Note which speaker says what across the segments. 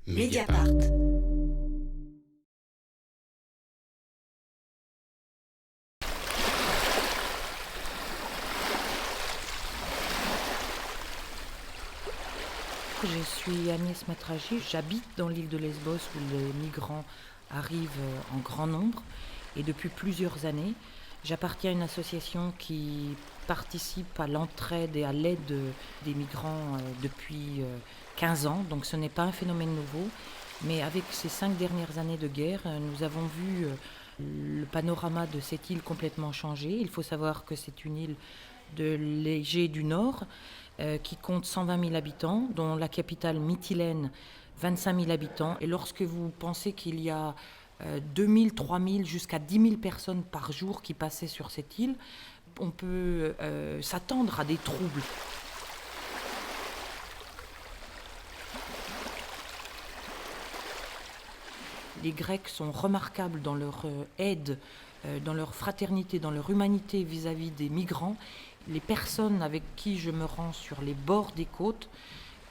Speaker 1: Mediapart.
Speaker 2: Je suis Agnès Matragy, j'habite dans l'île de Lesbos où les migrants arrivent en grand nombre et depuis plusieurs années, j'appartiens à une association qui participe à l'entraide et à l'aide des migrants depuis 15 ans, donc ce n'est pas un phénomène nouveau, mais avec ces 5 dernières années de guerre, nous avons vu le panorama de cette île complètement changer. Il faut savoir que c'est une île de l'Égée du Nord, qui compte 120 000 habitants, dont la capitale Mytilène, 25 000 habitants. Et lorsque vous pensez qu'il y a 2 000, 3 000, jusqu'à 10 000 personnes par jour qui passaient sur cette île, on peut s'attendre à des troubles. Les Grecs sont remarquables dans leur aide, dans leur fraternité, dans leur humanité vis-à-vis des migrants. Les personnes avec qui je me rends sur les bords des côtes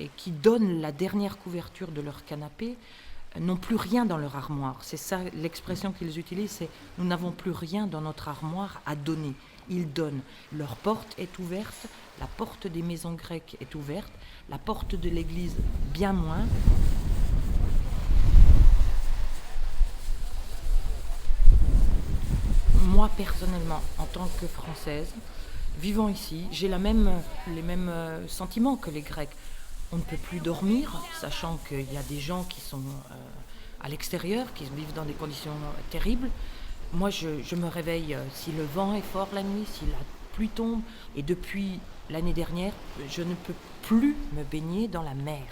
Speaker 2: et qui donnent la dernière couverture de leur canapé n'ont plus rien dans leur armoire. C'est ça l'expression qu'ils utilisent, c'est « nous n'avons plus rien dans notre armoire à donner ». Ils donnent. Leur porte est ouverte, la porte des maisons grecques est ouverte, la porte de l'église bien moins. Moi, personnellement, en tant que Française, vivant ici, j'ai les mêmes sentiments que les Grecs. On ne peut plus dormir, sachant qu'il y a des gens qui sont à l'extérieur, qui vivent dans des conditions terribles. Moi, je me réveille si le vent est fort la nuit, si la pluie tombe. Et depuis l'année dernière, je ne peux plus me baigner dans la mer.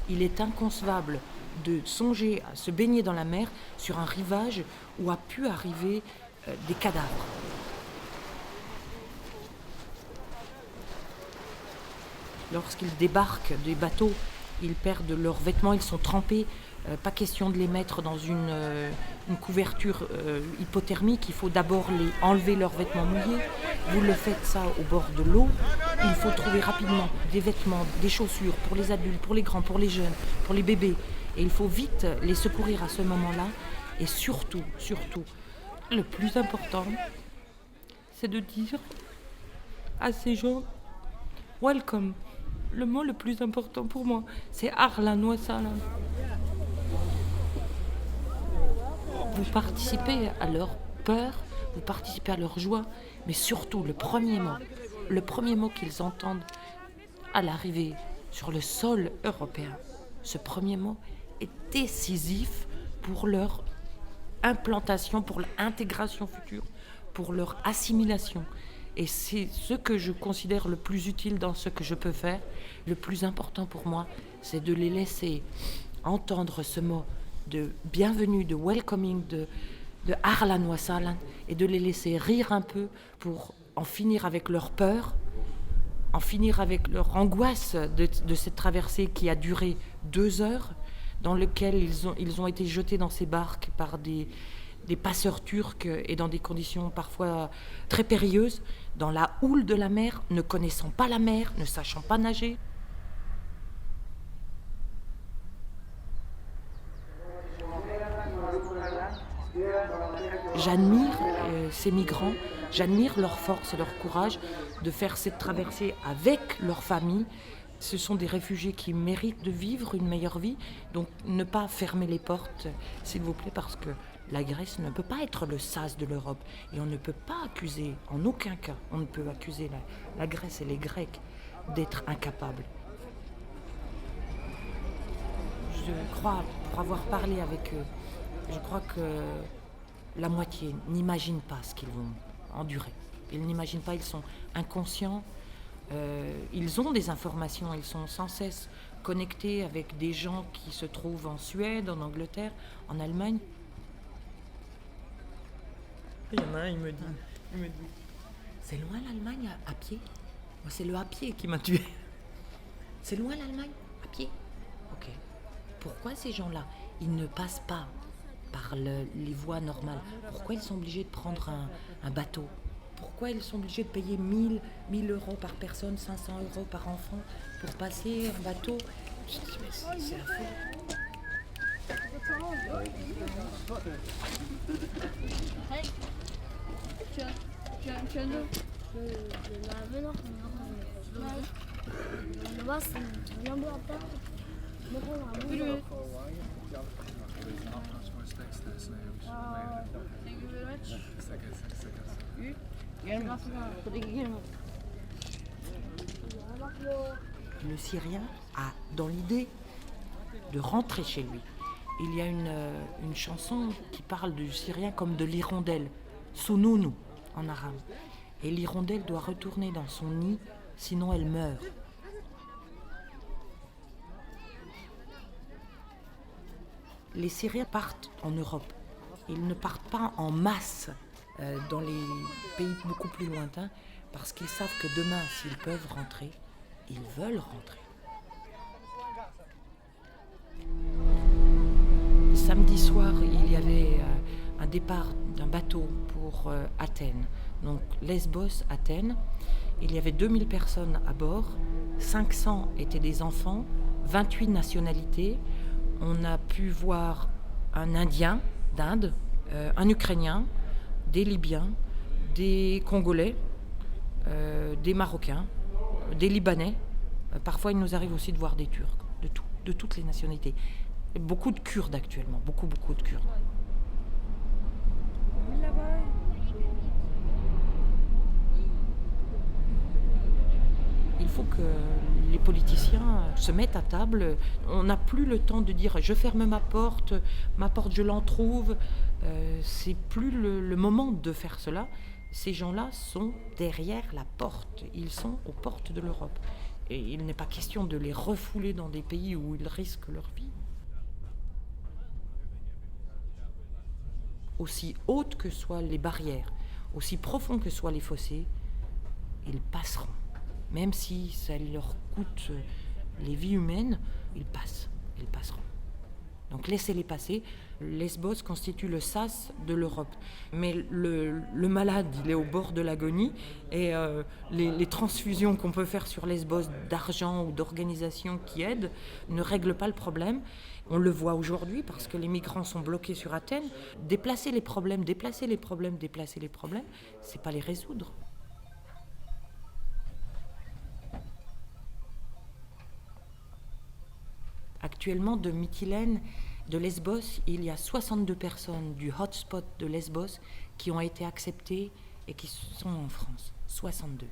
Speaker 2: Il est inconcevable de songer à se baigner dans la mer sur un rivage où a pu arriver des cadavres. Lorsqu'ils débarquent des bateaux, ils perdent leurs vêtements, ils sont trempés. Pas question de les mettre dans une couverture hypothermique. Il faut d'abord enlever leurs vêtements mouillés. Vous le faites ça au bord de l'eau. Il faut trouver rapidement des vêtements, des chaussures pour les adultes, pour les grands, pour les jeunes, pour les bébés. Et il faut vite les secourir à ce moment-là. Et surtout, le plus important, c'est de dire à ces gens « welcome ». Le mot le plus important pour moi, c'est Ahlan wa Sahlan. Vous participez à leur peur, vous participez à leur joie, mais surtout le premier mot qu'ils entendent à l'arrivée sur le sol européen, ce premier mot est décisif pour leur implantation, pour l'intégration future, pour leur assimilation. Et c'est ce que je considère le plus utile dans ce que je peux faire. Le plus important pour moi, c'est de les laisser entendre ce mot de bienvenue, de welcoming, de Ahlan wa Sahlan, et de les laisser rire un peu pour en finir avec leur peur, en finir avec leur angoisse de cette traversée qui a duré 2 heures, dans lequel ils ont été jetés dans ces barques par des passeurs turcs et dans des conditions parfois très périlleuses, dans la houle de la mer, ne connaissant pas la mer, ne sachant pas nager. J'admire ces migrants, j'admire leur force et leur courage de faire cette traversée avec leur famille. Ce sont des réfugiés qui méritent de vivre une meilleure vie, donc ne pas fermer les portes, s'il vous plaît, parce que la Grèce ne peut pas être le sas de l'Europe. Et on ne peut pas accuser, en aucun cas, on ne peut accuser la Grèce et les Grecs d'être incapables. Je crois, pour avoir parlé avec eux, je crois que la moitié n'imagine pas ce qu'ils vont endurer. Ils n'imaginent pas, ils sont inconscients. Ils ont des informations, ils sont sans cesse connectés avec des gens qui se trouvent en Suède, en Angleterre, en Allemagne. Il y en a un, il me dit, c'est loin l'Allemagne à pied? Moi, c'est le à pied qui m'a tué. C'est loin l'Allemagne à pied? Ok. Pourquoi ces gens-là, ils ne passent pas par les voies normales? Pourquoi ils sont obligés de prendre un bateau? Pourquoi ils sont obligés de payer 1000 euros par personne, 500 euros par enfant pour passer en bateau? Je dis, mais c'est affreux. Le Syrien a dans l'idée de rentrer chez lui. Il y a une chanson qui parle du Syrien comme de l'hirondelle, sununu en arabe. Et l'hirondelle doit retourner dans son nid, sinon elle meurt. Les Syriens partent en Europe. Ils ne partent pas en masse dans les pays beaucoup plus lointains parce qu'ils savent que demain, s'ils peuvent rentrer, ils veulent rentrer. Samedi soir, il y avait un départ d'un bateau pour Athènes. Donc Lesbos, Athènes. Il y avait 2000 personnes à bord. 500 étaient des enfants, 28 nationalités. On a pu voir un Indien d'Inde, un Ukrainien, des Libyens, des Congolais, des Marocains, des Libanais. Parfois, il nous arrive aussi de voir des Turcs, de toutes les nationalités. Beaucoup de Kurdes actuellement, beaucoup de Kurdes. Il faut que les politiciens se mettent à table. On n'a plus le temps de dire je ferme ma porte je l'entrouve. C'est plus le moment de faire cela. Ces gens-là sont derrière la porte. Ils sont aux portes de l'Europe. Et il n'est pas question de les refouler dans des pays où ils risquent leur vie. Aussi hautes que soient les barrières, aussi profonds que soient les fossés, ils passeront. Même si ça leur coûte les vies humaines, ils passeront. Donc laissez-les passer. Lesbos constitue le sas de l'Europe. Mais le malade, il est au bord de l'agonie et les transfusions qu'on peut faire sur Lesbos d'argent ou d'organisations qui aident ne règlent pas le problème. On le voit aujourd'hui parce que les migrants sont bloqués sur Athènes. Déplacer les problèmes, c'est pas les résoudre. Actuellement, de Mytilène, de Lesbos, il y a 62 personnes du hotspot de Lesbos qui ont été acceptées et qui sont en France. 62.